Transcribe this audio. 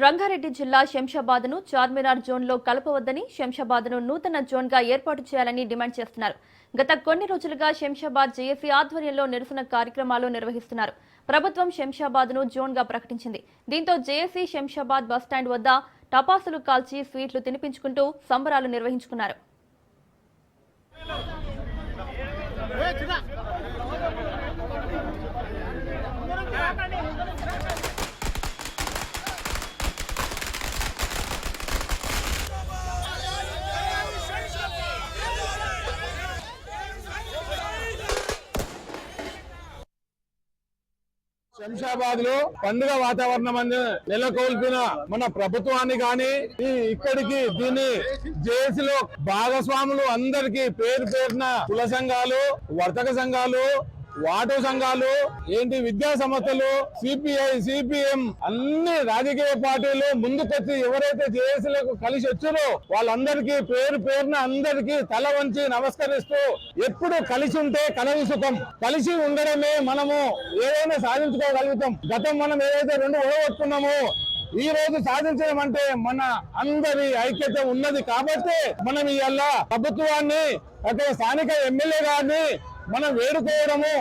రంగారెడ్డి జిల్లా శంషాబాద్ను చార్మినార్ జోన్లో కలపవద్దని శంషాబాద్ను నూతన జోన్గా ఏర్పాటు చేయాలని డిమాండ్ చేస్తున్నారు. గత కొన్ని రోజులుగా శంషాబాద్ జేఏసీ ఆధ్వర్యంలో నిరసన కార్యక్రమాలు నిర్వహిస్తున్నారు. ప్రభుత్వం శంషాబాద్ను జోన్గా ప్రకటించింది. దీంతో జేఏసీ శంషాబాద్ బస్టాండ్ వద్ద టపాసులు కాల్చి స్వీట్లు తినిపించుకుంటూ సంబరాలు నిర్వహించుకున్నారు. శంషాబాద్ లో పండుగ వాతావరణం నెలకొల్పిన మన ప్రభుత్వాన్ని కానీ ఇక్కడికి దీన్ని జేఏసీలో భాగస్వాములు అందరికీ పేరు పేరున కుల సంఘాలు, వర్తక సంఘాలు, వాటో సంఘాలు, విద్యా సంస్థలు, సిపిఐ, సిపిఎం అన్ని రాజకీయ పార్టీలు ముందుకొచ్చి ఎవరైతే జేఏసీలకు కలిసి వచ్చారో వాళ్ళందరికీ పేరు పేరున అందరికీ తల వంచి నమస్కరిస్తూ ఎప్పుడు కలిసి ఉంటే కలవి సుఖం, కలిసి ఉండడమే మనము ఏదైనా సాధించుకోగలుగుతాం. గతం మనం ఏదైతే రెండు ఓడగొట్టుకున్నామో ఈ రోజు సాధించడం అంటే మన అందరి ఐక్యత ఉన్నది కాబట్టి మనం ఇవాళ ప్రభుత్వాన్ని స్థానిక ఎమ్మెల్యే గారిని మనం వేడుకోవడము